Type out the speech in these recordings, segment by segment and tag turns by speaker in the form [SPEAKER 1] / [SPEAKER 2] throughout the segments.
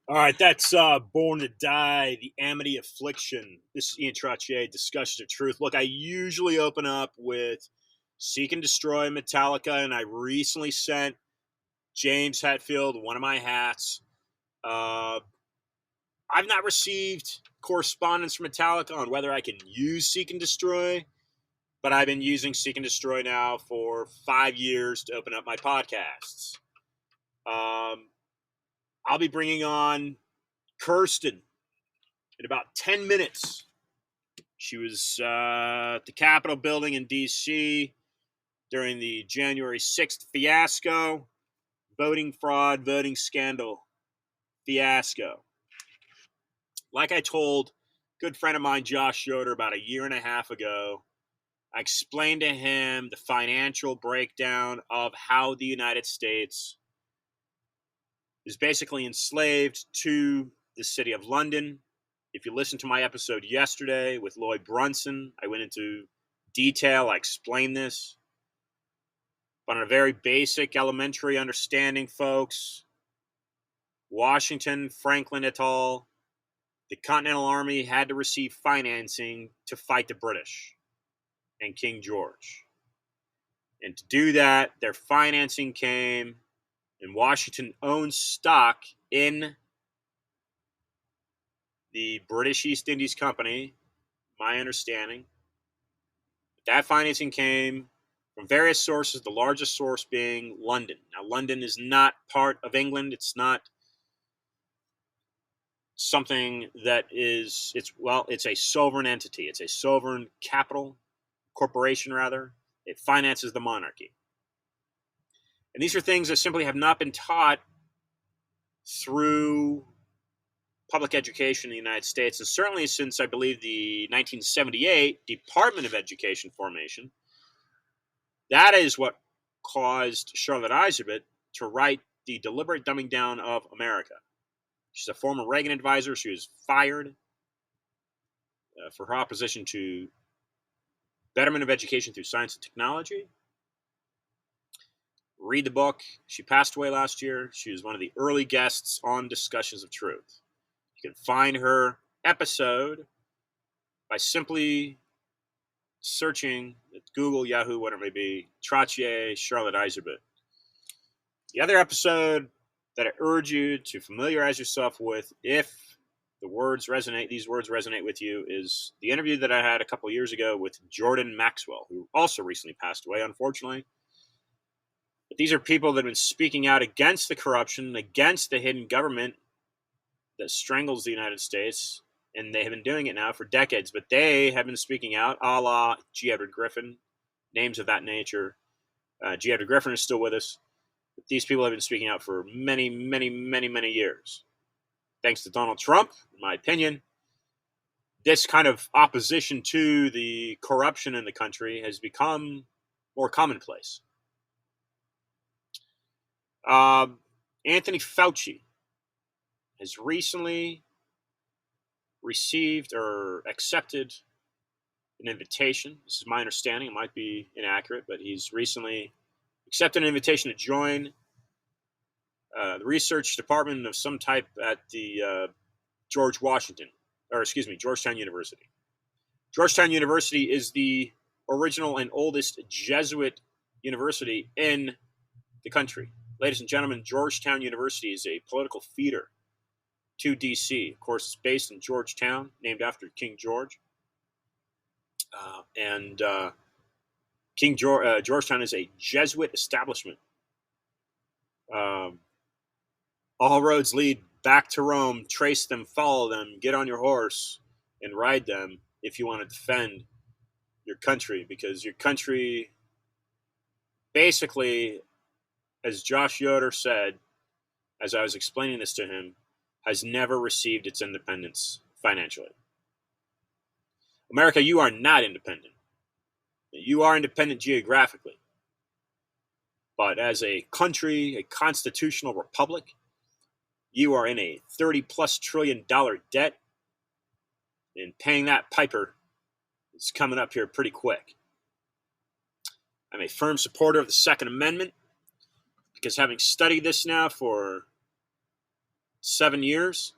[SPEAKER 1] All right, that's Born to Die, The Amity Affliction. This is Ian Trottier, Discussions of Truth. Look, I usually open up with Seek and Destroy Metallica, and I recently sent James Hetfield one of my hats. I've not received correspondence from Metallica on whether I can use Seek and Destroy, but I've been using Seek and Destroy now for 5 years to open up my podcasts. I'll be bringing on Kirstyn in about 10 minutes. She was at the Capitol building in D.C. during the January 6th fiasco, voting fraud, voting scandal fiasco. Like I told a good friend of mine, Josh Yoder, about a year and a half ago, I explained to him the financial breakdown of how the United States is basically enslaved to the city of London. If you listened to my episode yesterday with Lloyd Brunson, I went into detail. I explained this. But on a very basic, elementary understanding, folks, Washington, Franklin et al., the Continental Army had to receive financing to fight the British and King George. And to do that, their financing came, and Washington owned stock in the British East Indies Company, my understanding. That financing came from various sources, the largest source being London. Now, London is not part of England. It's not something that is, it's a sovereign entity. It's a sovereign corporation, rather. It finances the monarchy. And these are things that simply have not been taught through public education in the United States, and certainly since, I believe, the 1978 Department of Education formation. That is what caused Charlotte Iserbyt to write The Deliberate Dumbing Down of America. She's a former Reagan advisor. She was fired for her opposition to betterment of education through science and technology. Read the book. She passed away last year. She was one of the early guests on Discussions of Truth. You can find her episode by simply searching at Google, Yahoo, whatever it may be, Trottier, Charlotte Iserbyt. The other episode that I urge you to familiarize yourself with, if these words resonate with you, is the interview that I had a couple years ago with Jordan Maxwell, who also recently passed away, unfortunately. But these are people that have been speaking out against the corruption, against the hidden government that strangles the United States, and they have been doing it now for decades, but they have been speaking out, a la G. Edward Griffin, names of that nature. G. Edward Griffin is still with us, but these people have been speaking out for many, many, many, many years. Thanks to Donald Trump, in my opinion, this kind of opposition to the corruption in the country has become more commonplace. Anthony Fauci has recently received or accepted an invitation. This is my understanding. It might be inaccurate, but he's recently accepted an invitation to join the research department of some type at the Georgetown University. Georgetown University is the original and oldest Jesuit university in the country. Ladies and gentlemen, Georgetown University is a political feeder to D.C. Of course, it's based in Georgetown, named after King George. Georgetown is a Jesuit establishment. All roads lead back to Rome. Trace them, follow them, get on your horse, and ride them if you want to defend your country. Because your country, basically, as Josh Yoder said, as I was explaining this to him, has never received its independence financially. America, you are not independent. You are independent geographically. But as a country, a constitutional republic, you are in a $30+ trillion debt, and paying that piper is coming up here pretty quick. I'm a firm supporter of the Second Amendment because having studied this now for 7 years,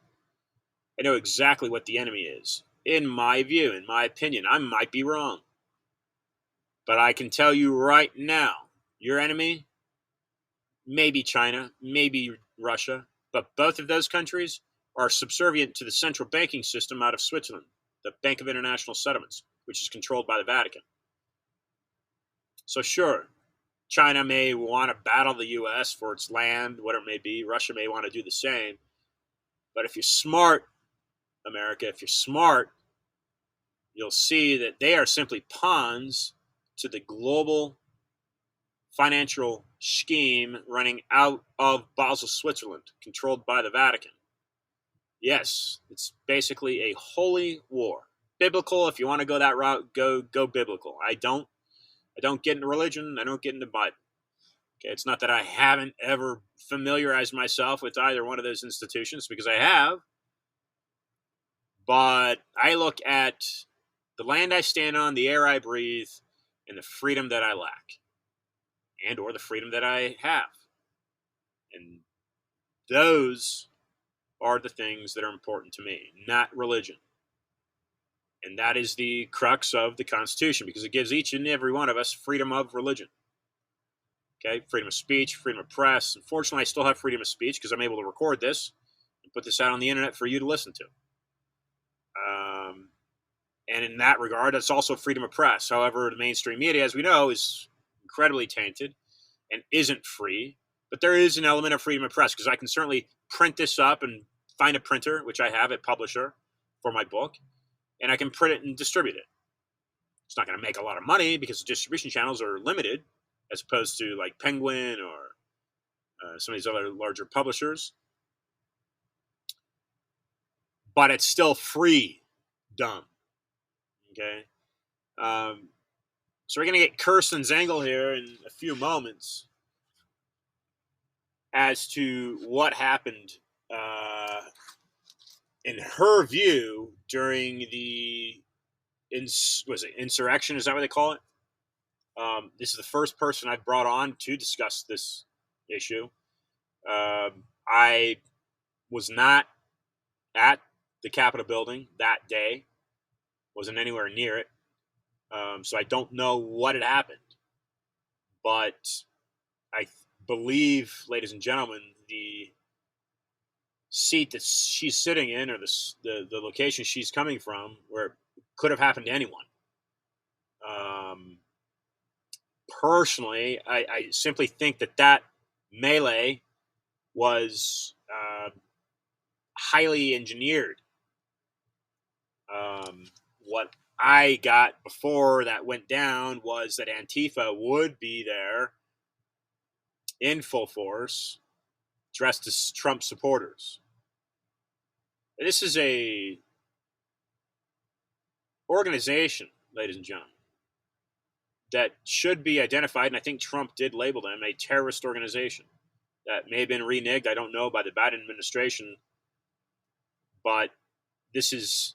[SPEAKER 1] I know exactly what the enemy is. In my view, in my opinion, I might be wrong. But I can tell you right now, your enemy, maybe China, maybe Russia, but both of those countries are subservient to the central banking system out of Switzerland, the Bank of International Settlements, which is controlled by the Vatican. So sure, China may want to battle the U.S. for its land, whatever it may be. Russia may want to do the same. But if you're smart, America, if you're smart, you'll see that they are simply pawns to the global financial scheme running out of Basel, Switzerland, controlled by the Vatican. Yes, it's basically a holy war. Biblical, if you want to go that route, go biblical. I don't get into religion. I don't get into Bible. Okay, it's not that I haven't ever familiarized myself with either one of those institutions, because I have. But I look at the land I stand on, the air I breathe, and the freedom that I lack, and or the freedom that I have. And those are the things that are important to me, not religion. And that is the crux of the Constitution, because it gives each and every one of us freedom of religion. Okay, freedom of speech, freedom of press. Unfortunately, I still have freedom of speech because I'm able to record this and put this out on the internet for you to listen to. And in that regard, it's also freedom of press. However, the mainstream media, as we know, is incredibly tainted and isn't free. But there is an element of freedom of press, because I can certainly print this up and find a printer, which I have at Publisher for my book, and I can print it and distribute it. It's not going to make a lot of money because the distribution channels are limited, as opposed to like Penguin or some of these other larger publishers. But it's still freedom. Okay? So we're going to get Kirstyn's angle here in a few moments as to what happened in her view during the insurrection. Is that what they call it? This is the first person I've brought on to discuss this issue. I was not at the Capitol building that day, wasn't anywhere near it, so I don't know what had happened. But I believe, ladies and gentlemen, the seat that she's sitting in, or the location she's coming from, where it could have happened to anyone. Personally, I simply think that melee was highly engineered. What I got before that went down was that Antifa would be there in full force, dressed as Trump supporters. This is a organization, ladies and gentlemen, that should be identified, and I think Trump did label them a terrorist organization. That may have been reneged, I don't know, by the Biden administration, but it's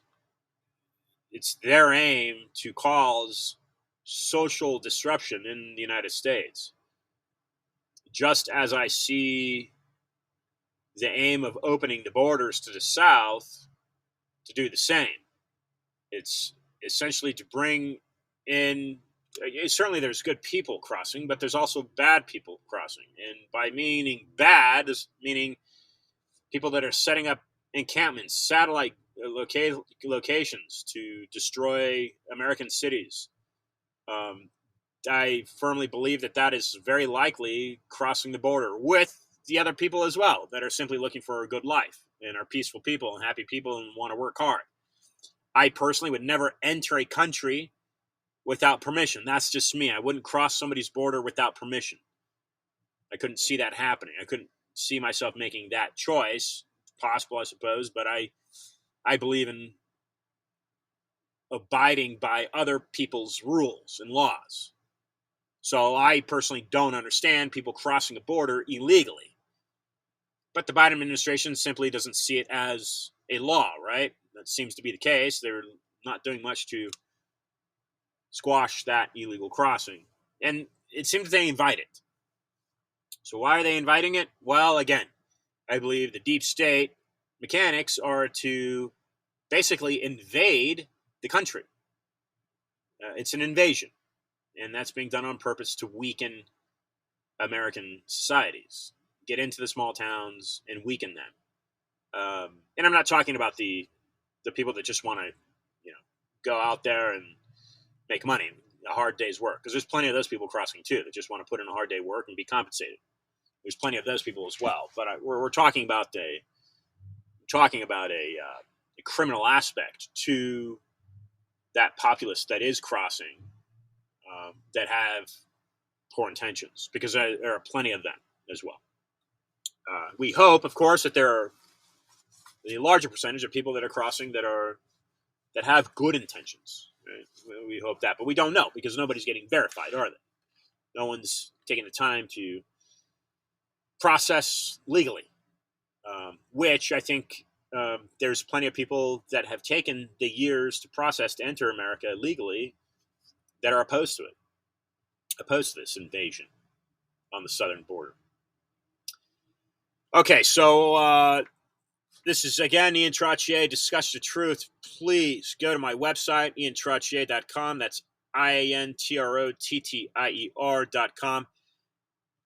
[SPEAKER 1] their aim to cause social disruption in the United States. Just as I see the aim of opening the borders to the South to do the same. It's essentially to bring in, certainly there's good people crossing, but there's also bad people crossing. And by meaning bad, is meaning people that are setting up encampments, satellite locations to destroy American cities. I firmly believe that is very likely crossing the border with the other people as well, that are simply looking for a good life and are peaceful people and happy people and want to work hard. I personally would never enter a country without permission. That's just me. I wouldn't cross somebody's border without permission. I couldn't see that happening. I couldn't see myself making that choice. It's possible, I suppose, but I believe in abiding by other people's rules and laws. So I personally don't understand people crossing a border illegally. But the Biden administration simply doesn't see it as a law, right? That seems to be the case. They're not doing much to squash that illegal crossing. And it seems they invite it. So why are they inviting it? Well, again, I believe the deep state mechanics are to basically invade the country. It's an invasion, and that's being done on purpose to weaken American societies, get into the small towns and weaken them. And I'm not talking about the people that just want to, go out there and make money, a hard day's work, because there's plenty of those people crossing too that just want to put in a hard day work and be compensated. There's plenty of those people as well, but we're talking about a criminal aspect to that populace that is crossing, that have poor intentions, because there are plenty of them as well. We hope, of course, that there are a larger percentage of people that are crossing that have good intentions. Right? We hope that, but we don't know because nobody's getting verified, are they? No one's taking the time to process legally, which I think there's plenty of people that have taken the years to process to enter America legally that are opposed to it, opposed to this invasion on the southern border. Okay, so this is, again, Ian Trottier, Discuss the Truth. Please go to my website, iantrottier.com. That's IANTROTTIER.com.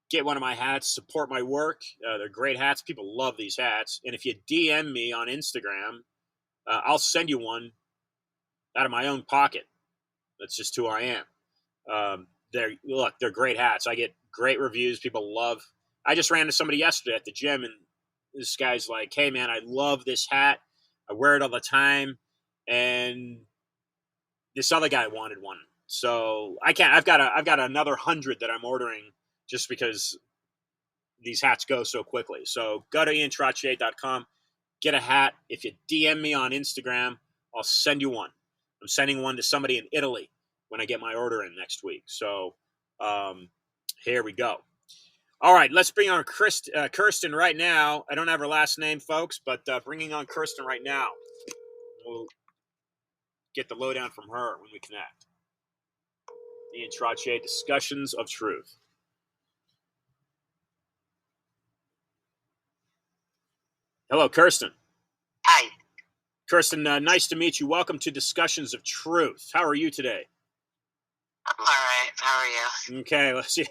[SPEAKER 1] Get one of my hats, support my work. They're great hats. People love these hats. And if you DM me on Instagram, I'll send you one out of my own pocket. That's just who I am. They're great hats. I get great reviews. People love. I just ran into somebody yesterday at the gym, and this guy's like, "Hey man, I love this hat. I wear it all the time." And this other guy wanted one, so I can't. I've got another 100 that I'm ordering just because these hats go so quickly. So go to iantrottier.com, get a hat. If you DM me on Instagram, I'll send you one. I'm sending one to somebody in Italy when I get my order in next week. So here we go. All right, let's bring on Kirstyn right now. I don't have her last name, folks, but bringing on Kirstyn right now. We'll get the lowdown from her when we connect. Ian Trottier, Discussions of Truth. Hello, Kirstyn.
[SPEAKER 2] Hi.
[SPEAKER 1] Kirstyn, nice to meet you. Welcome to Discussions of Truth. How are you today?
[SPEAKER 2] I'm all right. How are you?
[SPEAKER 1] Okay, let's see.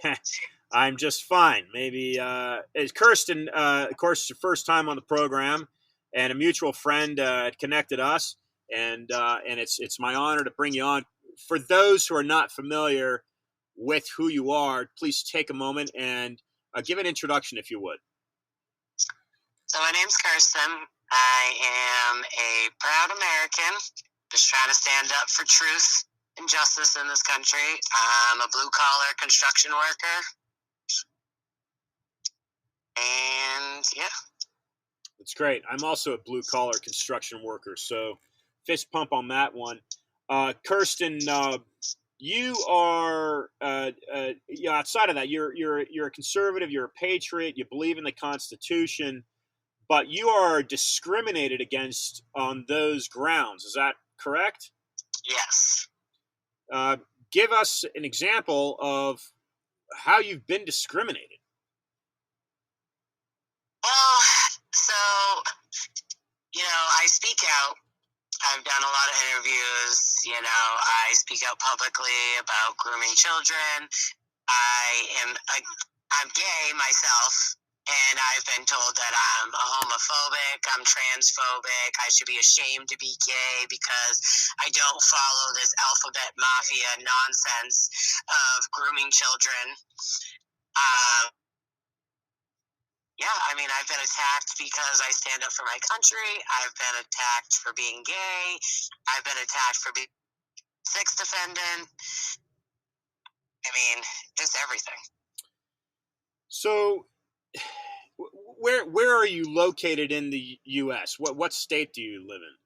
[SPEAKER 1] I'm just fine. Maybe Kirstyn, of course, it's your first time on the program, and a mutual friend connected us, and it's my honor to bring you on. For those who are not familiar with who you are, please take a moment and give an introduction, if you would.
[SPEAKER 2] So my name's Kirstyn. I am a proud American, just trying to stand up for truth and justice in this country. I'm a blue-collar construction worker. And, yeah.
[SPEAKER 1] That's great. I'm also a blue-collar construction worker, so fist pump on that one. Kirstyn, you are outside of that, you're a conservative, you're a patriot, you believe in the Constitution, but you are discriminated against on those grounds. Is that correct?
[SPEAKER 2] Yes.
[SPEAKER 1] Give us an example of how you've been discriminated.
[SPEAKER 2] Well, so, I speak out. I've done a lot of interviews. I speak out publicly about grooming children. I'm gay myself, and I've been told that I'm a homophobic, I'm transphobic, I should be ashamed to be gay because I don't follow this alphabet mafia nonsense of grooming children. I've been attacked because I stand up for my country. I've been attacked for being gay. I've been attacked for being a sex defendant. Just everything.
[SPEAKER 1] So, where are you located in the U.S.? What state do you live in?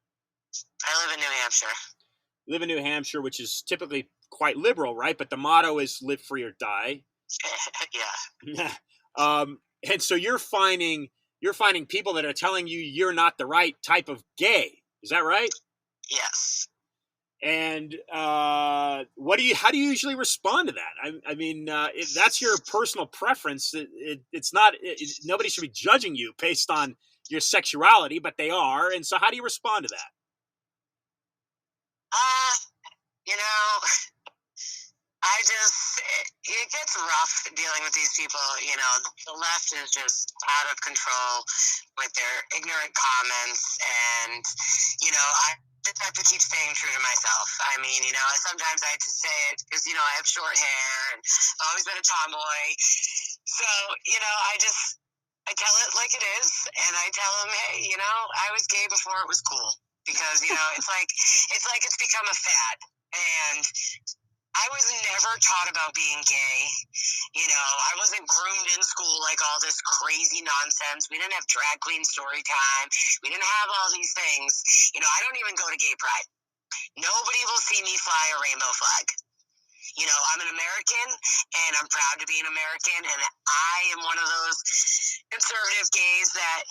[SPEAKER 2] I live in New Hampshire.
[SPEAKER 1] You live in New Hampshire, which is typically quite liberal, right? But the motto is live free or die.
[SPEAKER 2] Yeah.
[SPEAKER 1] And so you're finding you're finding people that are telling you you're not the right type of gay. Is that right?
[SPEAKER 2] Yes.
[SPEAKER 1] And how do you usually respond to that? I mean, if that's your personal preference, it's not. Nobody should be judging you based on your sexuality, but they are. And so, how do you respond to that?
[SPEAKER 2] You know, it gets rough dealing with these people. You know, the left is just out of control with their ignorant comments. And, you know, I just have to keep staying true to myself. I mean, you know, sometimes I have to say it because, you know, I have short hair and I've always been a tomboy. So, you know, I tell it like it is. And I tell them, hey, you know, I was gay before it was cool. Because, you know, it's like it's become a fad. And I was never taught about being gay. You know, I wasn't groomed in school like all this crazy nonsense. We didn't have drag queen story time. We didn't have all these things. You know, I don't even go to gay pride. Nobody will see me fly a rainbow flag. You know, I'm an American, and I'm proud to be an American, and I am one of those conservative gays that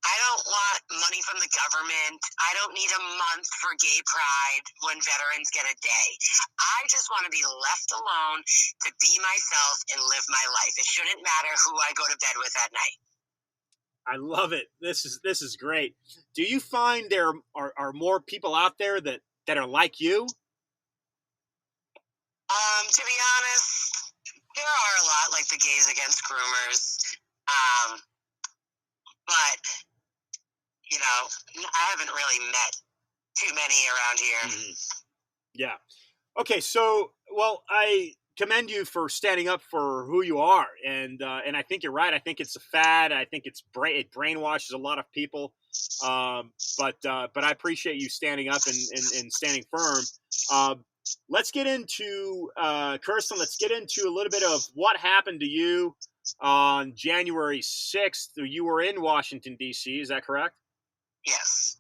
[SPEAKER 2] I don't want money from the government. I don't need a month for gay pride when veterans get a day. I just want to be left alone to be myself and live my life. It shouldn't matter who I go to bed with at night.
[SPEAKER 1] I love it. This is great. Do you find there are more people out there that are like you?
[SPEAKER 2] To be honest, there are a lot like the Gays Against Groomers. But, you know, I haven't really met too many around here.
[SPEAKER 1] Mm-hmm. Yeah. Okay. So, well, I commend you for standing up for who you are, and I think you're right. I think it's a fad. I think it brainwashes a lot of people. But I appreciate you standing up and standing firm. Let's get into Kirstyn. Let's get into a little bit of what happened to you on January 6th. You were in Washington, D.C. Is that correct?
[SPEAKER 2] Yes.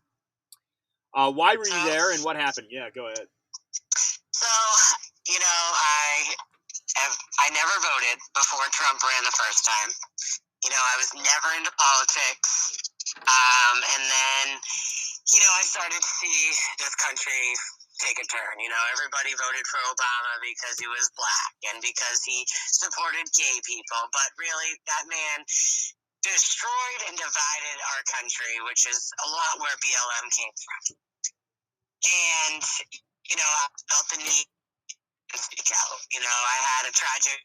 [SPEAKER 1] Why were you there, and what happened? Yeah, go ahead.
[SPEAKER 2] So, you know, I never voted before Trump ran the first time. You know, I was never into politics. And then, you know, I started to see this country take a turn. You know, everybody voted for Obama because he was black and because he supported gay people. But really, that man destroyed and divided our country, which is a lot where BLM came from. And, you know, I felt the need to speak out. You know, I had a tragic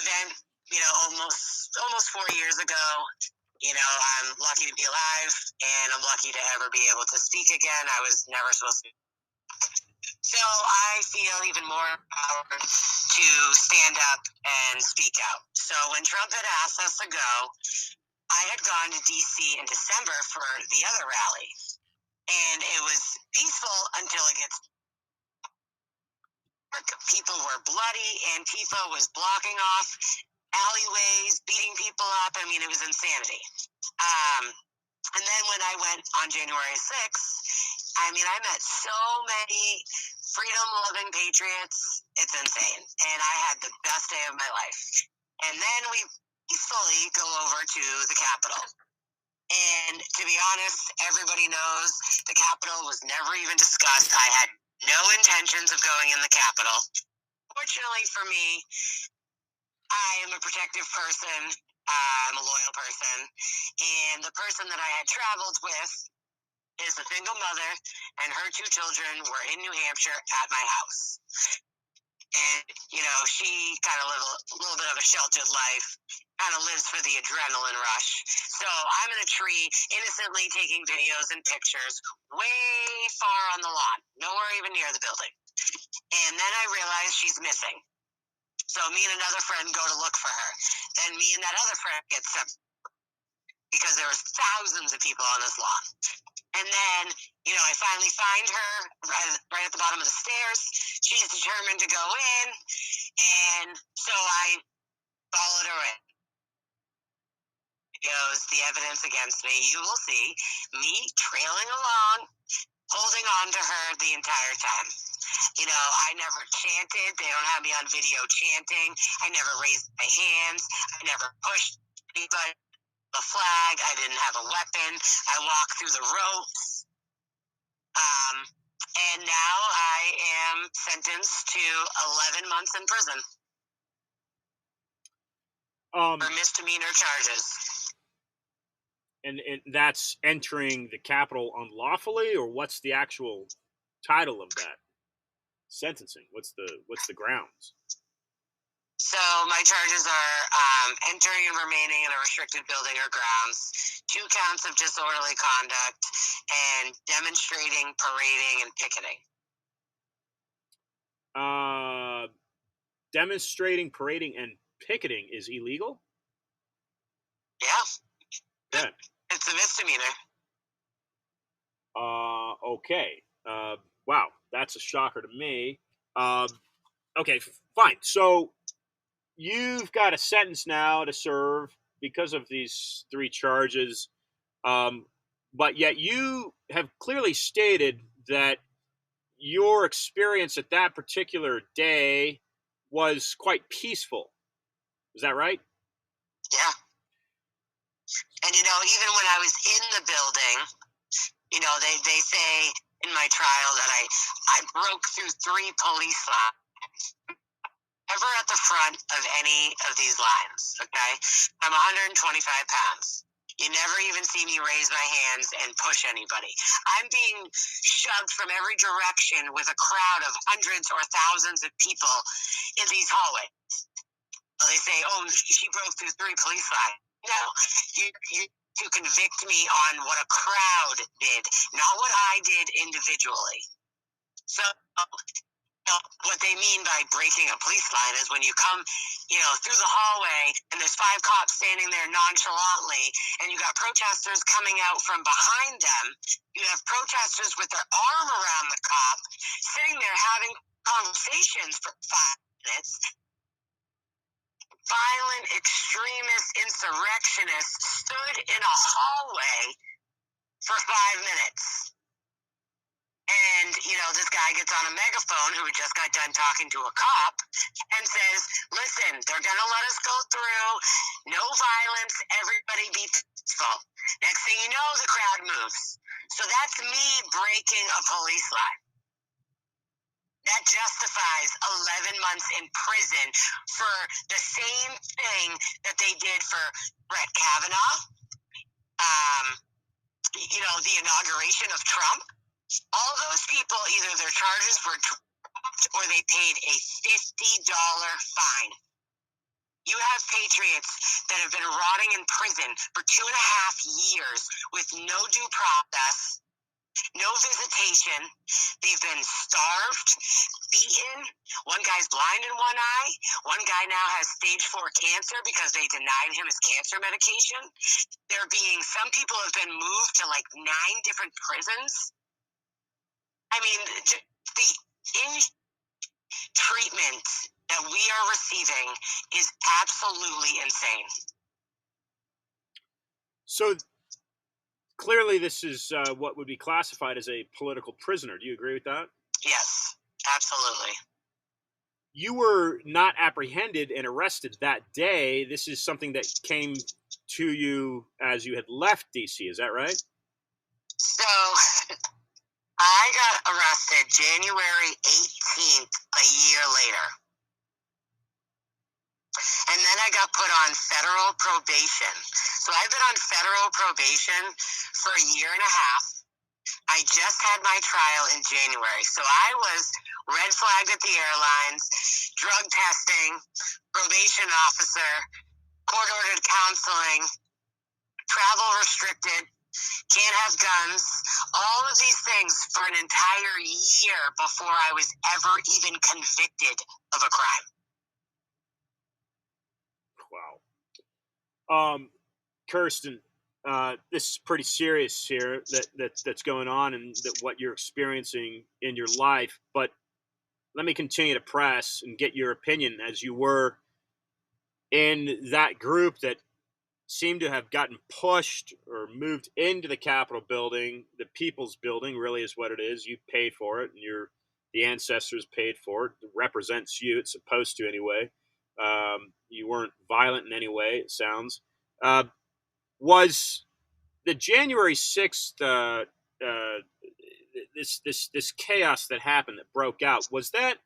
[SPEAKER 2] event, you know, almost 4 years ago. You know, I'm lucky to be alive, and I'm lucky to ever be able to speak again. I was never supposed to. So I feel even more empowered to stand up and speak out. So when Trump had asked us to go, I had gone to D.C. in December for the other rally, and it was peaceful until it gets. People were bloody, Antifa was blocking off alleyways, beating people up. I mean, it was insanity. And then when I went on January 6th, I mean, I met so many freedom-loving patriots. It's insane. And I had the best day of my life. And then we peacefully go over to the Capitol. And to be honest, everybody knows the Capitol was never even discussed. I had no intentions of going in the Capitol. Fortunately for me, I am a protective person. I'm a loyal person. And the person that I had traveled with is a single mother, and her 2 children were in New Hampshire at my house. And, you know, she kind of lived a little bit of a sheltered life, kind of lives for the adrenaline rush. So I'm in a tree, innocently taking videos and pictures way far on the lawn, nowhere even near the building. And then I realize she's missing. So me and another friend go to look for her. Then me and that other friend get separated because there was thousands of people on this lawn. And then, you know, I finally find her right at the bottom of the stairs. She's determined to go in. And so I followed her in. Videos, the evidence against me. You will see me trailing along, holding on to her the entire time. You know, I never chanted. They don't have me on video chanting. I never raised my hands. I never pushed anybody. a flag. I didn't have a weapon. I walked through the ropes. And now I am sentenced to 11 months in prison for misdemeanor charges.
[SPEAKER 1] And that's entering the Capitol unlawfully, or what's the actual title of that sentencing? What's the grounds?
[SPEAKER 2] So my charges are entering and remaining in a restricted building or grounds, 2 counts of disorderly conduct, and demonstrating, parading, and picketing.
[SPEAKER 1] Demonstrating, parading, and picketing is illegal?
[SPEAKER 2] Yeah.
[SPEAKER 1] Yeah.
[SPEAKER 2] It's a misdemeanor.
[SPEAKER 1] Okay. Wow, that's a shocker to me. Okay, fine. So you've got a sentence now to serve because of these 3 charges, but yet you have clearly stated that your experience at that particular day was quite peaceful. Is that right?
[SPEAKER 2] Yeah. And, even when I was in the building, they say in my trial that I broke through 3 police lines. Never at the front of any of these lines, okay? I'm 125 pounds. You never even see me raise my hands and push anybody. I'm being shoved from every direction with a crowd of hundreds or thousands of people in these hallways. Well, they say, oh, she broke through 3 police lines. No, you to convict me on what a crowd did, not what I did individually. So what they mean by breaking a police line is when you come, through the hallway and there's 5 cops standing there nonchalantly, and you got protesters coming out from behind them. You have protesters with their arm around the cop, sitting there having conversations for 5 minutes. Violent extremist insurrectionists stood in a hallway for 5 minutes. And, this guy gets on a megaphone who just got done talking to a cop and says, listen, they're going to let us go through. No violence. Everybody be peaceful. Next thing you know, the crowd moves. So that's me breaking a police line. That justifies 11 months in prison for the same thing that they did for Brett Kavanaugh, the inauguration of Trump. All those people, either their charges were dropped or they paid a $50 fine. You have patriots that have been rotting in prison for 2.5 years with no due process, no visitation. They've been starved, beaten. One guy's blind in one eye. One guy now has stage 4 cancer because they denied him his cancer medication. Some people have been moved to 9 different prisons. I mean, the treatment that we are receiving is absolutely insane.
[SPEAKER 1] So clearly this is what would be classified as a political prisoner. Do you agree with that?
[SPEAKER 2] Yes, absolutely.
[SPEAKER 1] You were not apprehended and arrested that day. This is something that came to you as you had left D.C., is that right?
[SPEAKER 2] So I got arrested January 18th, a year later. And then I got put on federal probation. So I've been on federal probation for a year and a half. I just had my trial in January. So I was red flagged at the airlines, drug testing, probation officer, court-ordered counseling, travel restricted, can't have guns, all of these things for an entire year before I was ever even convicted of a crime.
[SPEAKER 1] Wow. Kirstyn, this is pretty serious here that's going on and what you're experiencing in your life. But let me continue to press and get your opinion, as you were in that group that seemed to have gotten pushed or moved into the Capitol building. The People's Building really is what it is. You paid for it, and the ancestors paid for it. It represents you. It's supposed to anyway. You weren't violent in any way, it sounds. Was the January 6th this chaos that happened, that broke out, was that,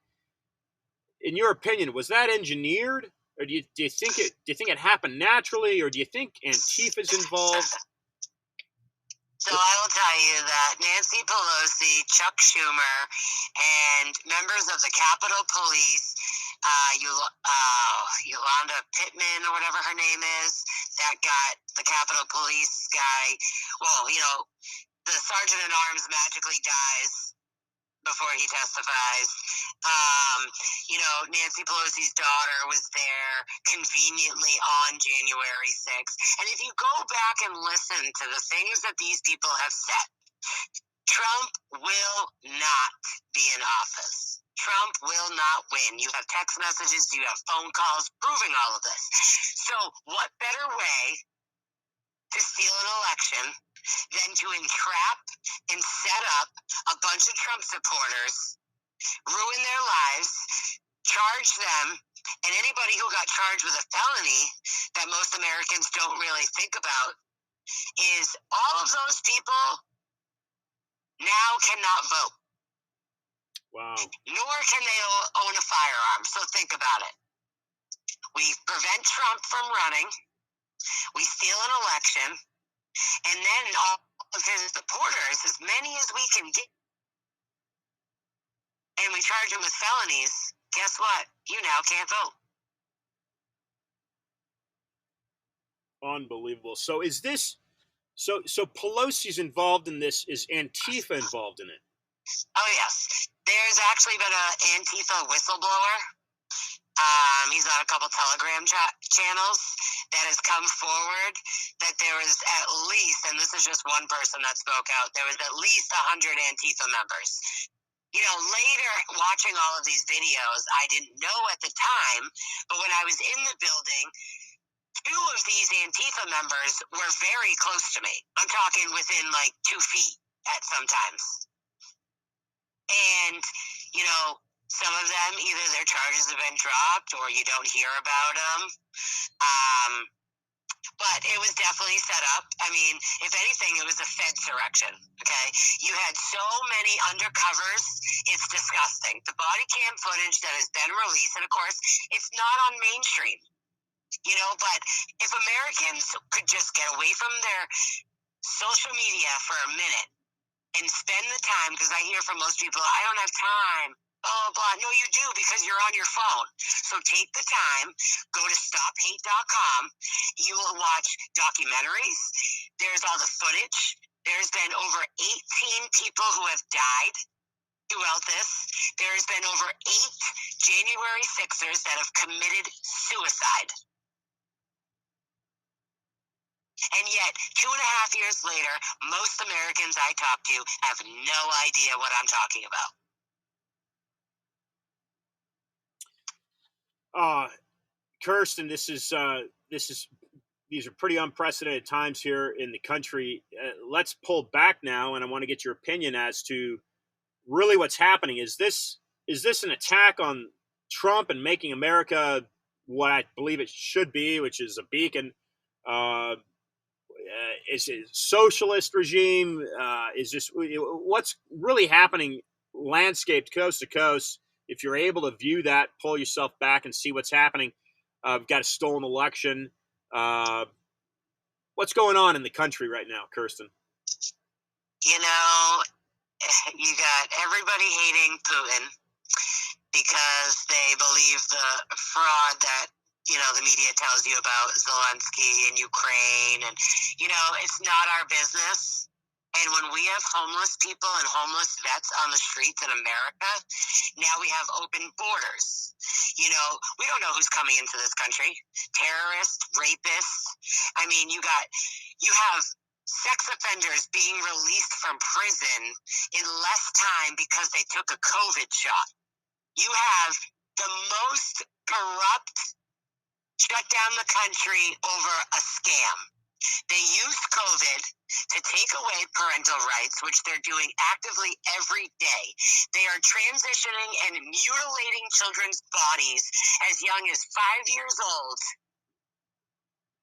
[SPEAKER 1] in your opinion, was that engineered, or do you think it happened naturally, or do you think Antifa's involved?
[SPEAKER 2] So I will tell you that Nancy Pelosi, Chuck Schumer, and members of the Capitol Police, Yolanda Pittman or whatever her name is, that got the Capitol Police guy. Well, the sergeant at arms magically dies before he testifies. Nancy Pelosi's daughter was there conveniently on January 6th. And if you go back and listen to the things that these people have said, Trump will not be in office. Trump will not win. You have text messages, you have phone calls proving all of this. So what better way to steal an election than to entrap and set up a bunch of Trump supporters, ruin their lives, charge them, and anybody who got charged with a felony that most Americans don't really think about is all of those people now cannot vote.
[SPEAKER 1] Wow.
[SPEAKER 2] Nor can they own a firearm. So think about it. We prevent Trump from running. We steal an election. And then all of his supporters, as many as we can get, and we charge them with felonies, guess what? You now can't vote.
[SPEAKER 1] Unbelievable. So is this, so Pelosi's involved in this? Is Antifa involved in it?
[SPEAKER 2] Oh, yes. There's actually been an Antifa whistleblower. He's on a couple Telegram channels that has come forward that there was at least, and this is just one person that spoke out, there was at least 100 Antifa members. Later watching all of these videos, I didn't know at the time, but when I was in the building, 2 of these Antifa members were very close to me. I'm talking within like 2 feet at sometimes. And, some of them, either their charges have been dropped or you don't hear about them. But it was definitely set up. I mean, if anything, it was a Fedsurrection, okay? You had so many undercovers, it's disgusting. The body cam footage that has been released, and of course, it's not on mainstream, but if Americans could just get away from their social media for a minute and spend the time, because I hear from most people, I don't have time, blah, blah. No, you do, because you're on your phone. So take the time, go to stophate.com. You will watch documentaries. There's all the footage. There's been over 18 people who have died throughout this. There's been over 8 January 6ers that have committed suicide. And yet, 2.5 years later, most Americans I talk to have no idea what I'm talking about.
[SPEAKER 1] Kirstyn, these are pretty unprecedented times here in the country. Let's pull back now, and I want to get your opinion as to really what's happening. Is this an attack on Trump and making America what I believe it should be, which is a beacon? Is it a socialist regime? Is this what's really happening? Landscaped coast to coast. If you're able to view that, pull yourself back and see what's happening. We've got a stolen election. What's going on in the country right now, Kirstyn?
[SPEAKER 2] You got everybody hating Putin because they believe the fraud that, the media tells you about Zelensky and Ukraine. And, it's not our business. And when we have homeless people and homeless vets on the streets in America, now we have open borders. We don't know who's coming into this country. Terrorists, rapists. I mean, you have sex offenders being released from prison in less time because they took a COVID shot. You have the most corrupt shut down the country over a scam. They used COVID to take away parental rights, which they're doing actively every day. They are transitioning and mutilating children's bodies as young as 5 years old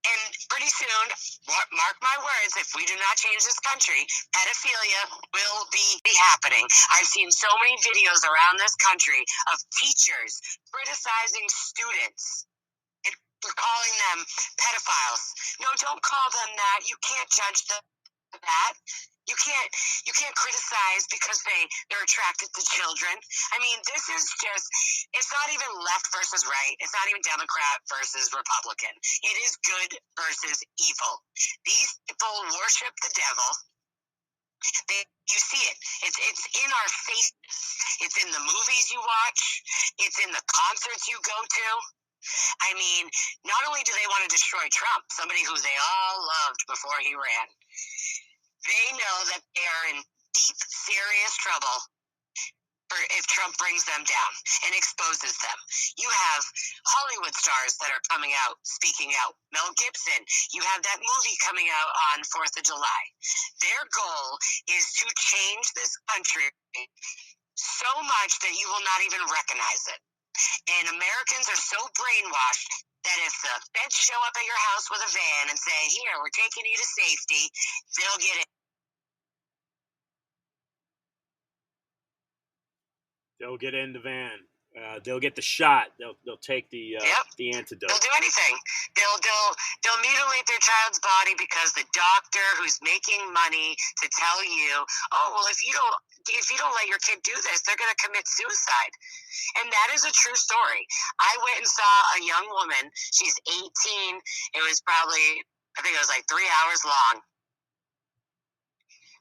[SPEAKER 2] And pretty soon, mark my words, if we do not change this country, pedophilia will be happening. I've seen so many videos around this country of teachers criticizing students and calling them pedophiles. No, don't call them that. You can't judge them that. You can't criticize because they're attracted to children. I mean, this is just, it's not even left versus right. It's not even Democrat versus Republican. It is good versus evil. These people worship the devil. You see it. It's in our faces. It's in the movies you watch. It's in the concerts you go to. I mean, not only do they want to destroy Trump, somebody who they all loved before he ran, they know that they are in deep, serious trouble if Trump brings them down and exposes them. You have Hollywood stars that are coming out, speaking out. Mel Gibson, you have that movie coming out on 4th of July. Their goal is to change this country so much that you will not even recognize it. And Americans are so brainwashed that if the feds show up at your house with a van and say, here, we're taking you to safety, they'll get it.
[SPEAKER 1] They'll get in the van. They'll get the shot. They'll take the antidote.
[SPEAKER 2] They'll do anything. They'll mutilate their child's body because the doctor who's making money to tell you, oh well, if you don't let your kid do this, they're going to commit suicide. And that is a true story. I went and saw a young woman. She's 18. It was probably, I think it was like 3 hours long.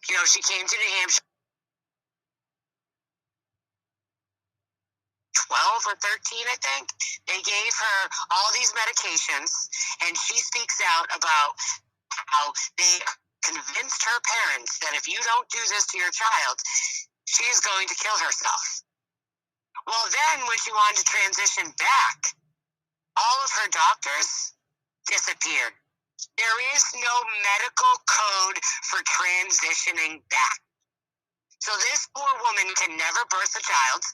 [SPEAKER 2] You know, she came to New Hampshire. 12 or 13, I think. They gave her all these medications, and she speaks out about how they convinced her parents that if you don't do this to your child, she is going to kill herself. Well, then when she wanted to transition back, all of her doctors disappeared. There is no medical code for transitioning back. So this poor woman can never birth a child.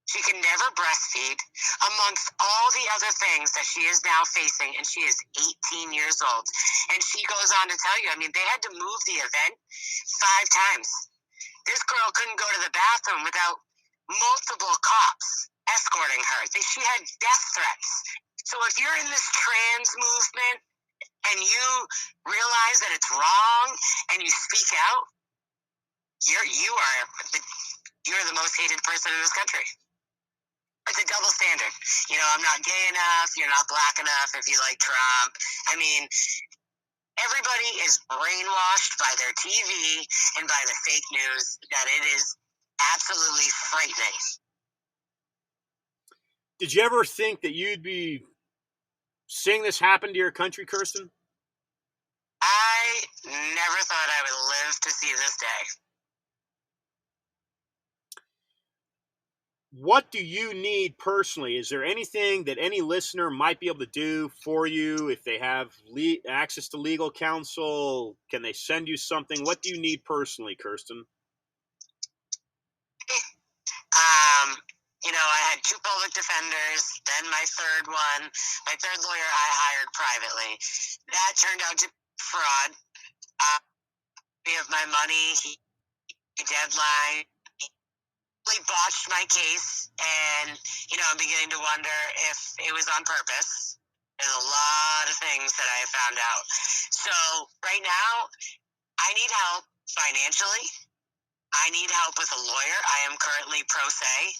[SPEAKER 2] She can never breastfeed, amongst all the other things that she is now facing, and she is 18 years old. And she goes on to tell you, I mean, they had to move the event 5 times. This girl couldn't go to the bathroom without multiple cops escorting her. She had death threats. So if you're in this trans movement and you realize that it's wrong and you speak out, you're the most hated person in this country. It's a double standard. You know, I'm not gay enough. You're not black enough if you like Trump. I mean, everybody is brainwashed by their TV and by the fake news that it is absolutely frightening.
[SPEAKER 1] Did you ever think that you'd be seeing this happen to your country, Kirstyn?
[SPEAKER 2] I never thought I would live to see this day.
[SPEAKER 1] What do you need personally? Is there anything that any listener might be able to do for you if they have access to legal counsel? Can they send you something? What do you need personally, Kirstyn?
[SPEAKER 2] You know, I had 2 public defenders, then my third lawyer I hired privately. That turned out to be fraud. We have my money, deadline. He botched my case, and you know, I'm beginning to wonder if it was on purpose. There's a lot of things that I have found out. So right now, I need help financially. I need help with a lawyer. I am currently pro se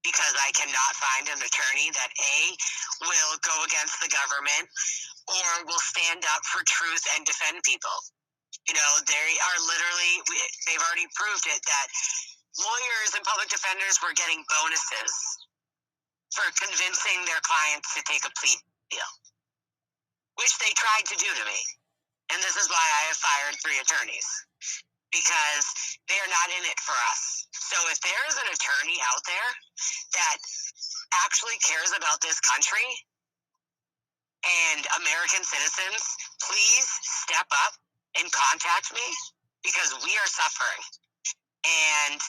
[SPEAKER 2] because I cannot find an attorney that A, will go against the government or will stand up for truth and defend people. You know, they've already proved it that lawyers and public defenders were getting bonuses for convincing their clients to take a plea deal, which they tried to do to me. And this is why I have fired 3 attorneys, because they are not in it for us. So if there is an attorney out there that actually cares about this country and American citizens, please step up and contact me, because we are suffering. And,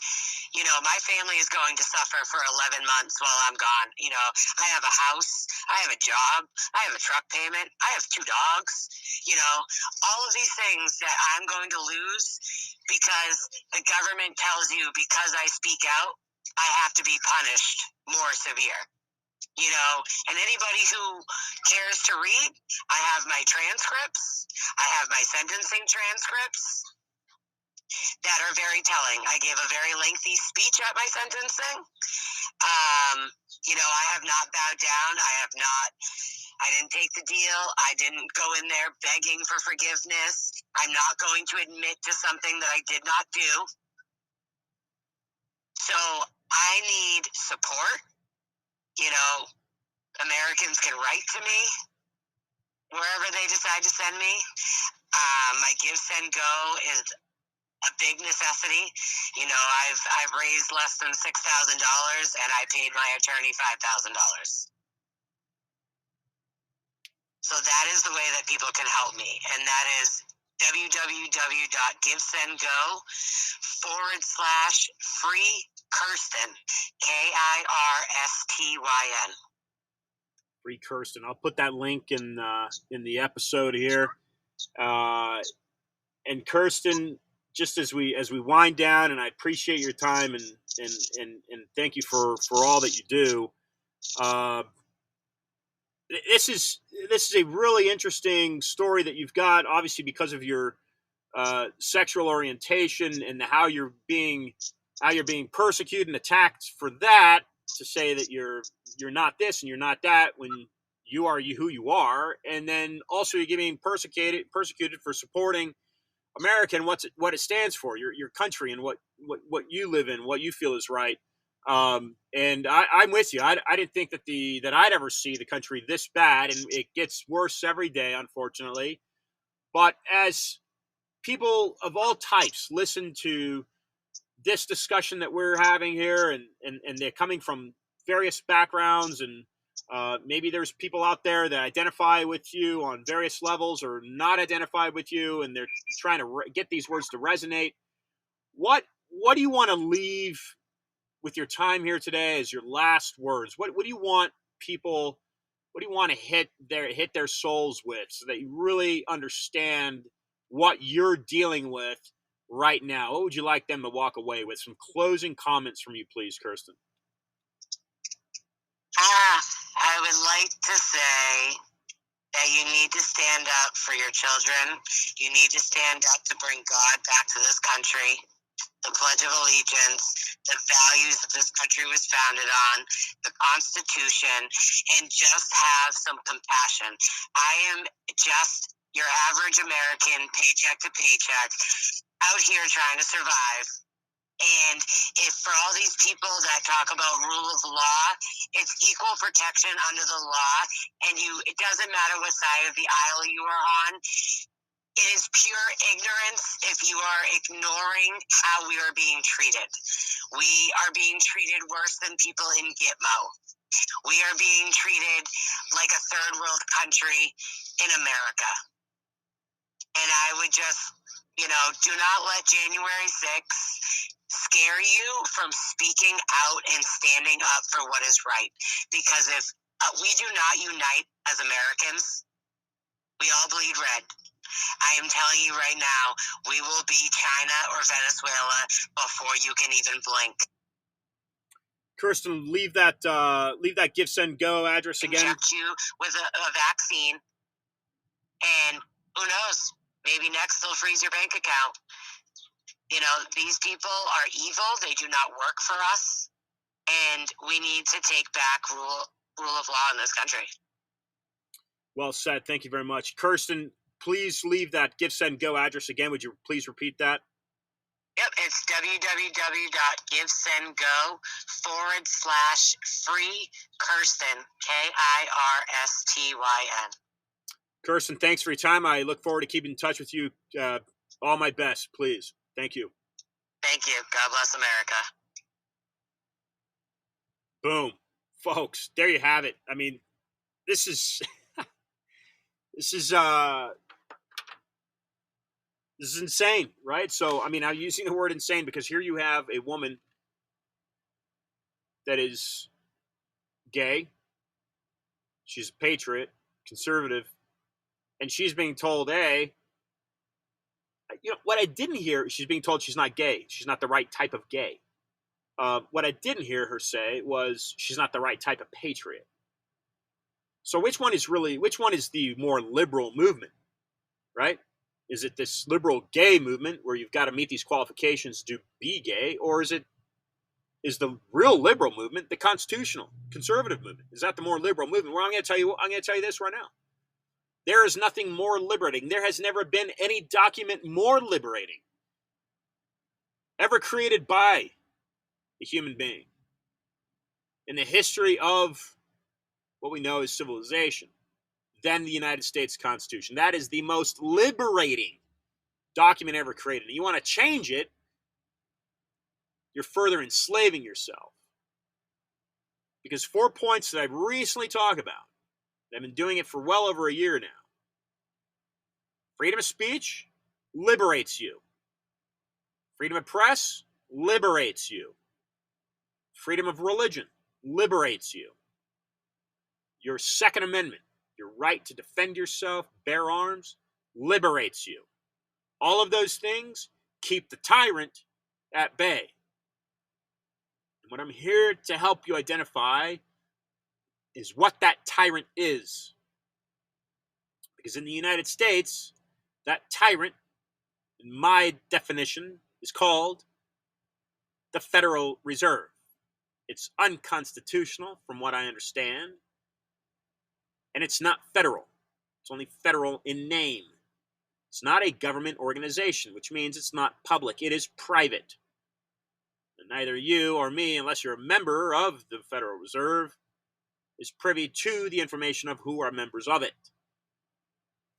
[SPEAKER 2] my family is going to suffer for 11 months while I'm gone. I have a house, I have a job, I have a truck payment, I have 2 dogs, all of these things that I'm going to lose because the government tells you because I speak out, I have to be punished more severe. And anybody who cares to read, I have my transcripts, I have my sentencing transcripts that are very telling. I gave a very lengthy speech at my sentencing. I have not bowed down. I didn't take the deal. I didn't go in there begging for forgiveness. I'm not going to admit to something that I did not do. So I need support. Americans can write to me wherever they decide to send me. My Give, Send, Go is a big necessity. I've raised less than $6,000 and I paid my attorney $5,000. So that is the way that people can help me. And that is www.givesendgo/free Kirstyn, Kirstyn.
[SPEAKER 1] Free Kirstyn. I'll put that link in the episode here. And Kirstyn, just as we wind down, and I appreciate your time and thank you for all that you do. This is a really interesting story that you've got, obviously because of your sexual orientation and how you're being persecuted and attacked for that. To say that you're not this and you're not that when you are who you are, and then also you're getting persecuted for supporting America and what it stands for, your country and what you live in, what you feel is right. And I'm with you. I didn't think that I'd ever see the country this bad, and it gets worse every day, unfortunately. But as people of all types listen to this discussion that we're having here, and they're coming from various backgrounds, and maybe there's people out there that identify with you on various levels or not identify with you, and they're trying to get these words to resonate. What do you want to leave with your time here today as your last words? What do you want people? What do you want to hit their souls with, so that you really understand what you're dealing with right now? What would you like them to walk away with? Some closing comments from you, please, Kirstyn.
[SPEAKER 2] I would like to say that you need to stand up for your children. You need to stand up to bring God back to this country. The Pledge of Allegiance, the values that this country was founded on, the Constitution, and just have some compassion. I am just your average American, paycheck to paycheck, out here trying to survive. And if for all these people that talk about rule of law, it's equal protection under the law, and it doesn't matter what side of the aisle you are on. It is pure ignorance if you are ignoring how we are being treated. We are being treated worse than people in Gitmo. We are being treated like a third world country in America. And I would just, do not let January 6th scare you from speaking out and standing up for what is right. Because if we do not unite as Americans, we all bleed red. I am telling you right now, we will be China or Venezuela before you can even blink.
[SPEAKER 1] Kirstyn, leave that Give, Send, Go address again.
[SPEAKER 2] Inject you with a vaccine, and who knows? Maybe next they'll freeze your bank account. These people are evil. They do not work for us, and we need to take back rule of law in this country.
[SPEAKER 1] Well said. Thank you very much. Kirstyn, please leave that Give, Send, Go address again. Would you please repeat that?
[SPEAKER 2] Yep, it's www.givesendgo/free Kirstyn, Kirstyn.
[SPEAKER 1] Kirstyn, thanks for your time. I look forward to keeping in touch with you. All my best, please. Thank you.
[SPEAKER 2] Thank you. God bless America.
[SPEAKER 1] Boom. Folks, there you have it. I mean, this is insane, right? So, I mean, I'm using the word insane because here you have a woman that is gay. She's a patriot, conservative, and she's being told, hey, what I didn't hear, she's being told she's not gay. She's not the right type of gay. What I didn't hear her say was she's not the right type of patriot. So which one is the more liberal movement, right? Is it this liberal gay movement where you've got to meet these qualifications to be gay, or is the real liberal movement the constitutional conservative movement? Is that the more liberal movement? Well, I'm going to tell you this right now. There is nothing more liberating. There has never been any document more liberating ever created by a human being in the history of what we know as civilization than the United States Constitution. That is the most liberating document ever created. And you want to change it, you're further enslaving yourself. Because 4 points that I've recently talked about, I've been doing it for well over a year now. Freedom of speech liberates you. Freedom of press liberates you. Freedom of religion liberates you. Your Second Amendment, your right to defend yourself, bear arms, liberates you. All of those things keep the tyrant at bay. And what I'm here to help you identify is what that tyrant is. Because in the United States, that tyrant, in my definition, is called the Federal Reserve. It's unconstitutional, from what I understand. And it's not federal. It's only federal in name. It's not a government organization, which means it's not public. It is private. And neither you or me, unless you're a member of the Federal Reserve, is privy to the information of who are members of it.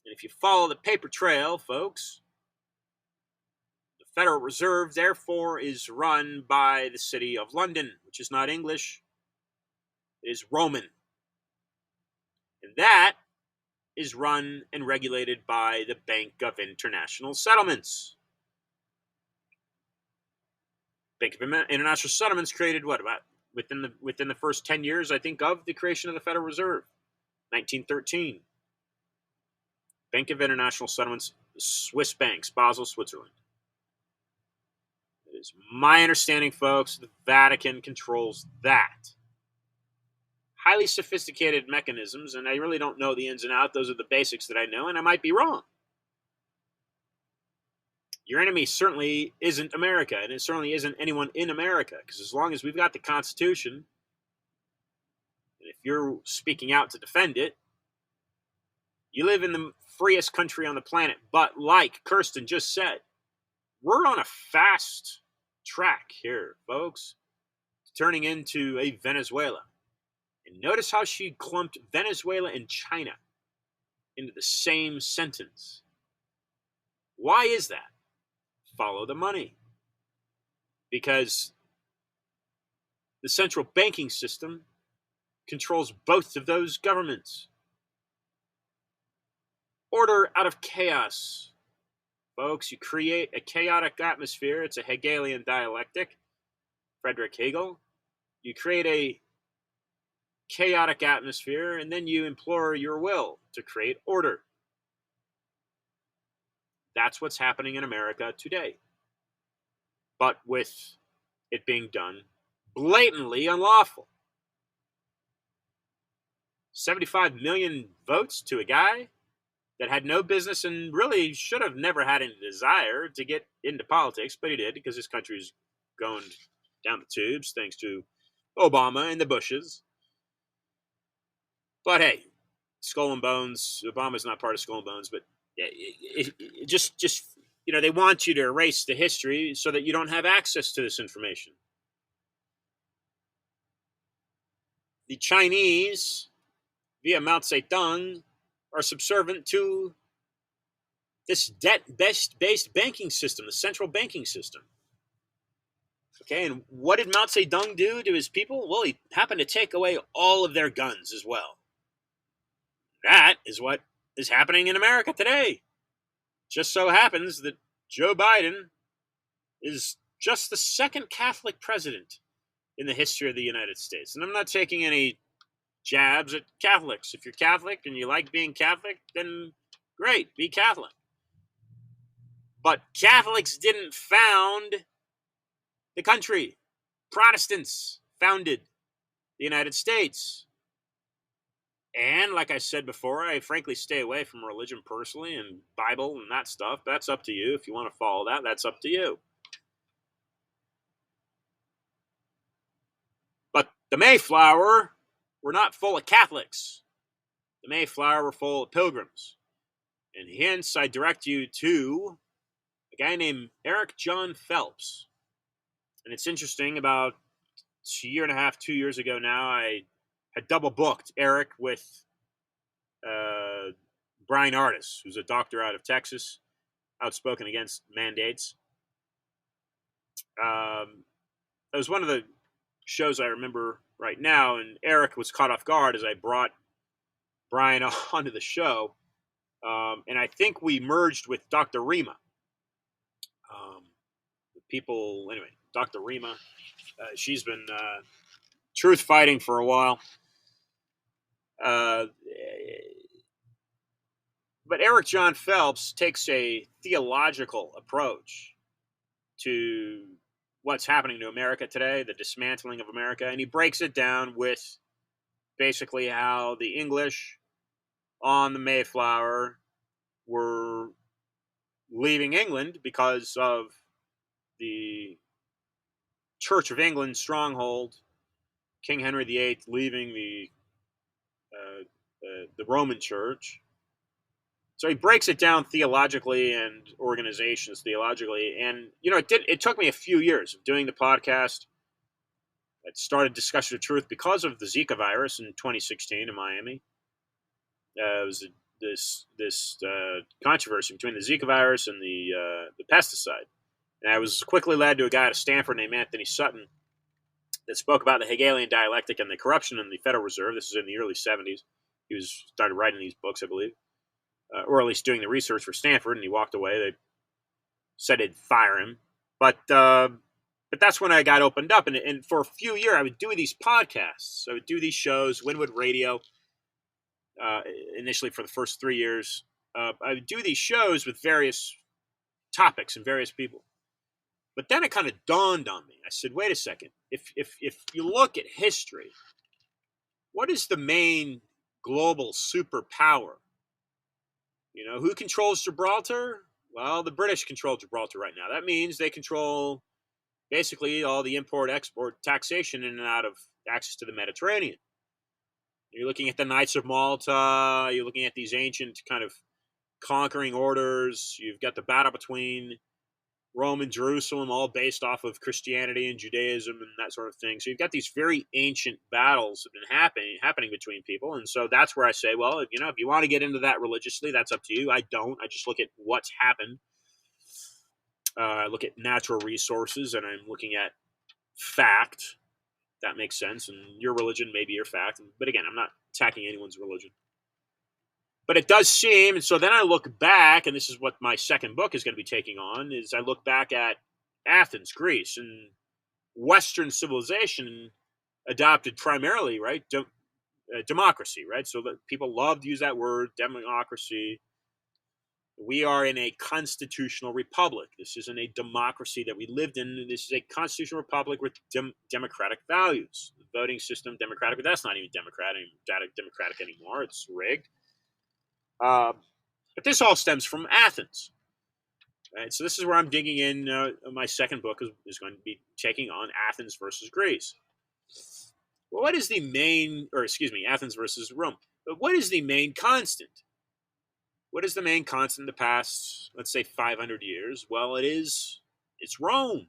[SPEAKER 1] And if you follow the paper trail, folks, the Federal Reserve, therefore, is run by the City of London, which is not English. It is Roman. And that is run and regulated by the Bank of International Settlements. Bank of International Settlements created about within the first 10 years, I think, of the creation of the Federal Reserve, 1913. Bank of International Settlements, Swiss banks, Basel, Switzerland. It is my understanding, folks, the Vatican controls that. Highly sophisticated mechanisms, and I really don't know the ins and outs. Those are the basics that I know, and I might be wrong. Your enemy certainly isn't America, and it certainly isn't anyone in America, because as long as we've got the Constitution, and if you're speaking out to defend it, you live in the freest country on the planet. But like Kirstyn just said, we're on a fast track here, folks, turning into a Venezuela. And notice how she clumped Venezuela and China into the same sentence. Why is that? Follow the money. Because the central banking system controls both of those governments. Order out of chaos. Folks, you create a chaotic atmosphere. It's a Hegelian dialectic. Friedrich Hegel. You create a chaotic atmosphere, and then you implore your will to create order. That's what's happening in America today. But with it being done blatantly unlawful. 75 million votes to a guy that had no business and really should have never had any desire to get into politics, but he did because this country is going down the tubes thanks to Obama and the Bushes. But hey, Skull and Bones, Obama's not part of Skull and Bones, but it just they want you to erase the history so that you don't have access to this information. The Chinese, via Mao Zedong, are subservient to this debt-based banking system, the central banking system. Okay, and what did Mao Zedong do to his people? Well, he happened to take away all of their guns as well. That is what is happening in America today. Just so happens that Joe Biden is just the second Catholic president in the history of the United States. And I'm not taking any jabs at Catholics. If you're Catholic and you like being Catholic, then great, be Catholic. But Catholics didn't found the country. Protestants founded the United States. And like I said before, I frankly stay away from religion personally and Bible and that stuff. That's up to you. If you want to follow that, that's up to you. But the Mayflower were not full of Catholics. The Mayflower were full of pilgrims. And hence, I direct you to a guy named Eric John Phelps. And it's interesting, about a year and a half, 2 years ago now, I had double booked Eric with Brian Artis, who's a doctor out of Texas, outspoken against mandates. That was one of the shows I remember right now, and Eric was caught off guard as I brought Brian onto the show. And I think we merged with Dr. Rima. Anyway, Dr. Rima, she's been truth fighting for a while. But Eric John Phelps takes a theological approach to what's happening to America today, the dismantling of America, and he breaks it down with basically how the English on the Mayflower were leaving England because of the Church of England stronghold, King Henry VIII leaving the Roman Church. So he breaks it down theologically and organizations theologically. And, it took me a few years of doing the podcast. I started Discussion of Truth because of the Zika virus in 2016 in Miami. It was this controversy between the Zika virus and the pesticide. And I was quickly led to a guy at Stanford named Anthony Sutton that spoke about the Hegelian dialectic and the corruption in the Federal Reserve. This is in the early 70s. He started writing these books, I believe. Or at least doing the research for Stanford, and he walked away. They said they'd fire him. But that's when I got opened up. And for a few years, I would do these podcasts. I would do these shows, Winwood Radio, initially for the first 3 years. I would do these shows with various topics and various people. But then it kind of dawned on me. I said, wait a second. If you look at history, what is the main global superpower? Who controls Gibraltar? Well, the British control Gibraltar right now. That means they control basically all the import-export taxation in and out of access to the Mediterranean. You're looking at the Knights of Malta. You're looking at these ancient kind of conquering orders. You've got the battle between Rome and Jerusalem, all based off of Christianity and Judaism and that sort of thing. So you've got these very ancient battles that have been happening between people. And so that's where I say, well, if you want to get into that religiously, that's up to you. I don't. I just look at what's happened. I look at natural resources, and I'm looking at fact. That makes sense. And your religion may be your fact. But again, I'm not attacking anyone's religion. But it does seem, and so then I look back, and this is what my second book is going to be taking on, is I look back at Athens, Greece, and Western civilization adopted primarily, right, democracy, right? So that people love to use that word, democracy. We are in a constitutional republic. This isn't a democracy that we lived in. This is a constitutional republic with democratic values. The voting system, democratic, but that's not even democratic anymore. It's rigged. But this all stems from Athens. Right? So this is where I'm digging in. My second book is going to be taking on Athens versus Greece. Well, Athens versus Rome. But what is the main constant? What is the main constant in the past, let's say, 500 years? Well, it's Rome.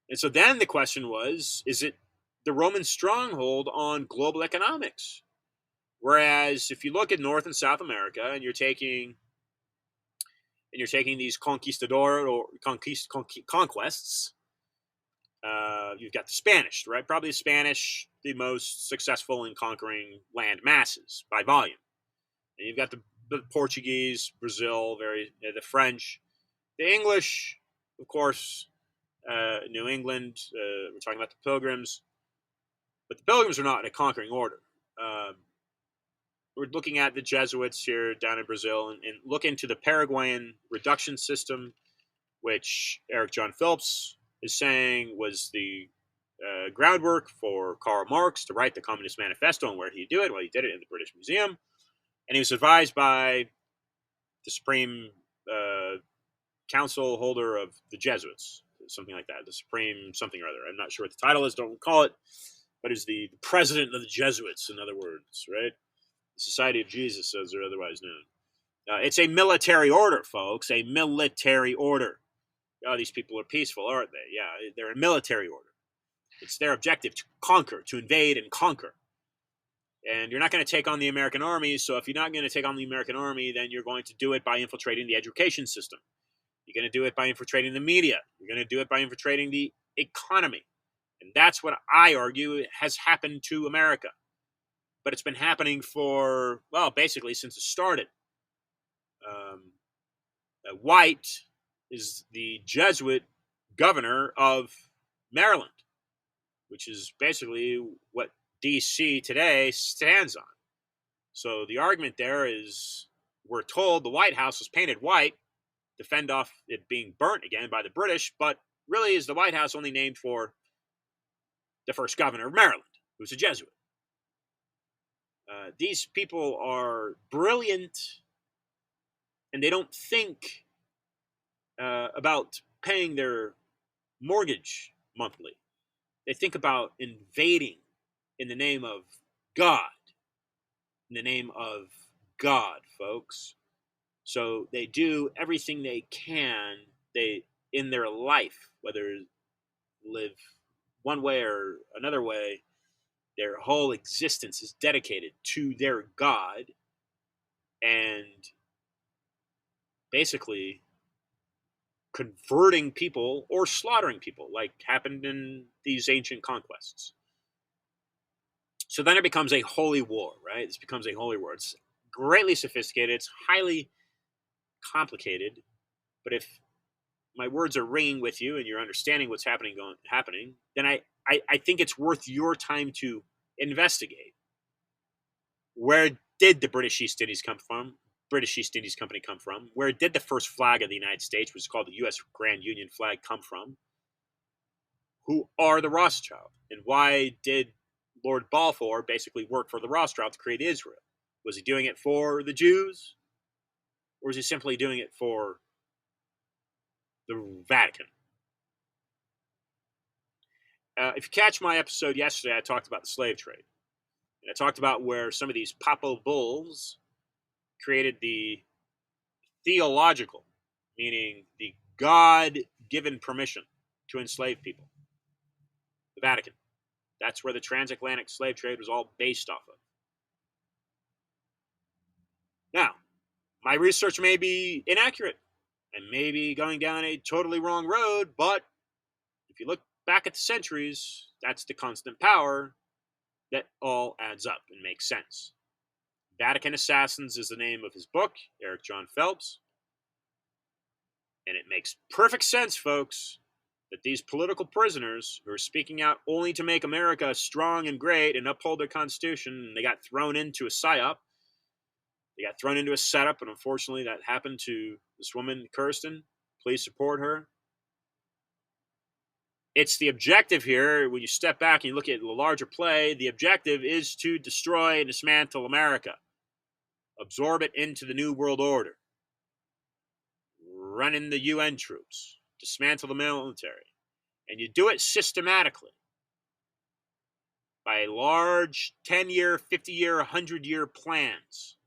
[SPEAKER 1] And so then the question was, is it the Roman stronghold on global economics? Whereas if you look at North and South America, and you're taking these conquistador or conquests, you've got the Spanish, right? Probably the Spanish, the most successful in conquering land masses by volume. And you've got the Portuguese, Brazil, the French, the English, of course, New England, We're talking about the Pilgrims. But the Pilgrims are not in a conquering order. We're looking at the Jesuits here down in Brazil and look into the Paraguayan reduction system, which Eric John Phillips is saying was the groundwork for Karl Marx to write the Communist Manifesto. And where did he do it? Well, he did it in the British Museum. And he was advised by the Supreme Council holder of the Jesuits, something like that, the Supreme something or other. I'm not sure what the title is, don't recall it, but is the president of the Jesuits, in other words, right? The Society of Jesus, as they're otherwise known. It's a military order, folks, a military order. Oh, these people are peaceful, aren't they? Yeah, they're a military order. It's their objective to conquer, to invade and conquer. And you're not going to take on the American army, so if you're not going to take on the American army, then you're going to do it by infiltrating the education system. You're going to do it by infiltrating the media. You're going to do it by infiltrating the economy. And that's what I argue has happened to America. But it's been happening for, well, basically since it started. White is the Jesuit governor of Maryland, which is basically what D.C. today stands on. So the argument there is, we're told the White House was painted white to fend off it being burnt again by the British, but really is the White House only named for the first governor of Maryland, who's a Jesuit. These people are brilliant, and they don't think about paying their mortgage monthly. They think about invading in the name of God. In the name of God, folks. So they do everything they can in their life, whether live one way or another way, their whole existence is dedicated to their God and basically converting people or slaughtering people, like happened in these ancient conquests. So then it becomes a holy war, right? This becomes a holy war. It's greatly sophisticated. It's highly complicated. But if my words are ringing with you and you're understanding what's happening, then I think it's worth your time to investigate. Where did the British East Indies come from? British East Indies Company come from? Where did the first flag of the United States, which is called the U.S. Grand Union flag, come from? Who are the Rothschild? And why did Lord Balfour basically work for the Rothschild to create Israel? Was he doing it for the Jews? Or was he simply doing it for the Vatican? If you catch my episode yesterday, I talked about the slave trade. And I talked about where some of these papal bulls created the theological, meaning the God-given permission to enslave people. The Vatican. That's where the transatlantic slave trade was all based off of. Now, my research may be inaccurate and may be going down a totally wrong road, but if you look back at the centuries, that's the constant power that all adds up and makes sense. Vatican Assassins is the name of his book, Eric John Phelps. And it makes perfect sense, folks, that these political prisoners who are speaking out only to make America strong and great and uphold their Constitution, they got thrown into a psyop. They got thrown into a setup, and unfortunately that happened to this woman, Kirstyn. Please support her. It's the objective here, when you step back and you look at the larger play, the objective is to destroy and dismantle America. Absorb it into the New World Order. Run in the UN troops. Dismantle the military. And you do it systematically. By large 10-year, 50-year, 100-year plans.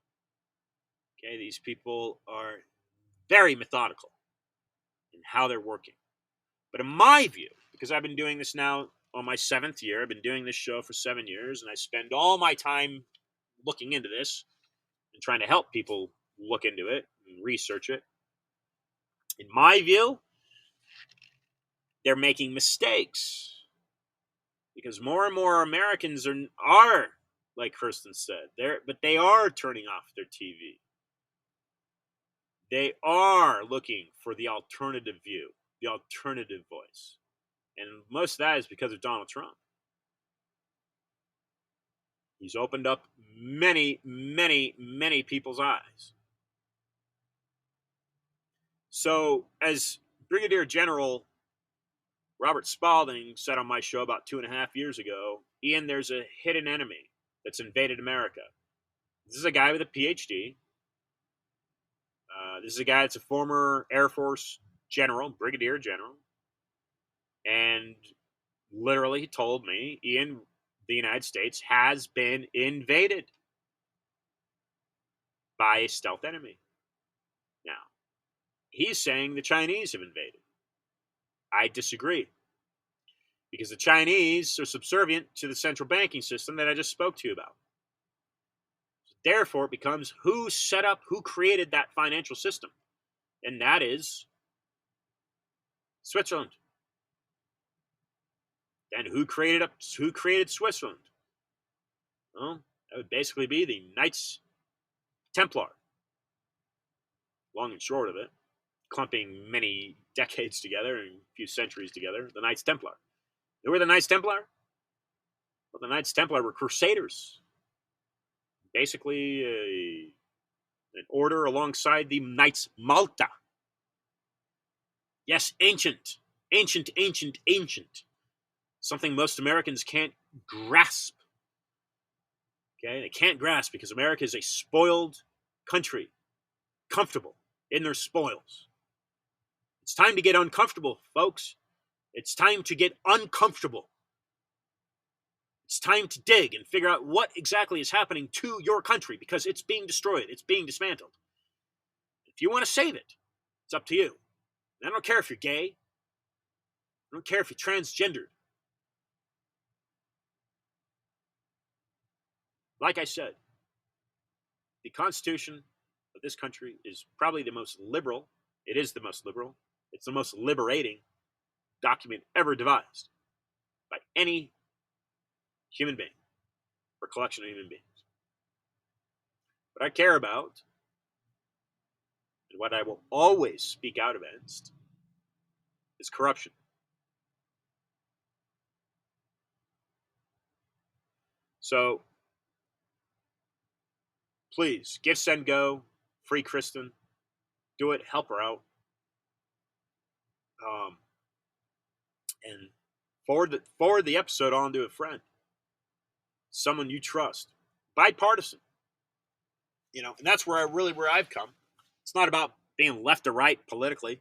[SPEAKER 1] Okay, these people are very methodical in how they're working. But in my view, because I've been doing this now on my 7th year, I've been doing this show for 7 years, and I spend all my time looking into this and trying to help people look into it and research it. In my view, they're making mistakes because more and more Americans are like Kirstyn said, but they are turning off their TV. They are looking for the alternative view, the alternative voice. And most of that is because of Donald Trump. He's opened up many, many, many people's eyes. So, as Brigadier General Robert Spalding said on my show about 2.5 years ago, Ian, there's a hidden enemy that's invaded America. This is a guy with a PhD. This is a guy that's a former Air Force general, Brigadier General. And literally he told me, Ian, the United States has been invaded by a stealth enemy. Now, he's saying the Chinese have invaded. I disagree. Because the Chinese are subservient to the central banking system that I just spoke to you about. Therefore, it becomes who set up, who created that financial system. And that is Switzerland. And who created Switzerland? Well, that would basically be the Knights Templar. Long and short of it, clumping many decades together and a few centuries together, the Knights Templar. Who were the Knights Templar? Well, the Knights Templar were crusaders. Basically, an order alongside the Knights Malta. Yes, ancient. Something most Americans can't grasp. Okay, they can't grasp because America is a spoiled country, comfortable in their spoils. It's time to get uncomfortable, folks. It's time to get uncomfortable. It's time to dig and figure out what exactly is happening to your country because it's being destroyed. It's being dismantled. If you want to save it, it's up to you. And I don't care if you're gay. I don't care if you're transgendered. Like I said, the Constitution of this country is probably the most liberal. It is the most liberal. It's the most liberating document ever devised by any human being or collection of human beings. What I care about and what I will always speak out against is corruption. So, please, give, send, go, free Kirstyn, do it, help her out, and forward the episode on to a friend, someone you trust, bipartisan. And that's where I've come. It's not about being left or right politically.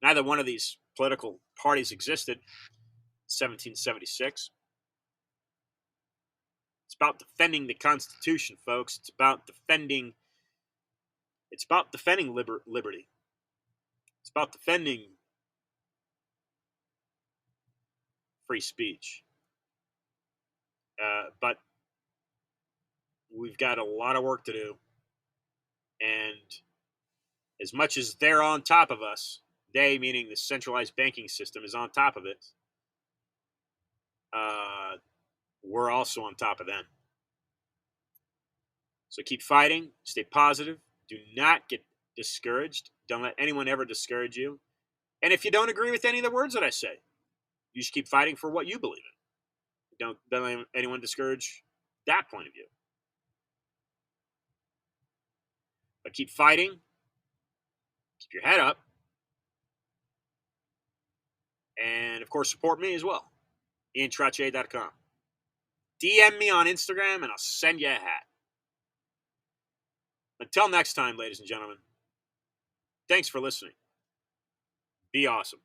[SPEAKER 1] Neither one of these political parties existed in 1776. It's about defending the Constitution, folks. It's about defending liberty. It's about defending free speech. But we've got a lot of work to do. And as much as they're on top of us, they, meaning the centralized banking system, is on top of it, we're also on top of them. So keep fighting. Stay positive. Do not get discouraged. Don't let anyone ever discourage you. And if you don't agree with any of the words that I say, you should keep fighting for what you believe in. Don't let anyone discourage that point of view. But keep fighting. Keep your head up. And, of course, support me as well. IanTrache.com. DM me on Instagram, and I'll send you a hat. Until next time, ladies and gentlemen, thanks for listening. Be awesome.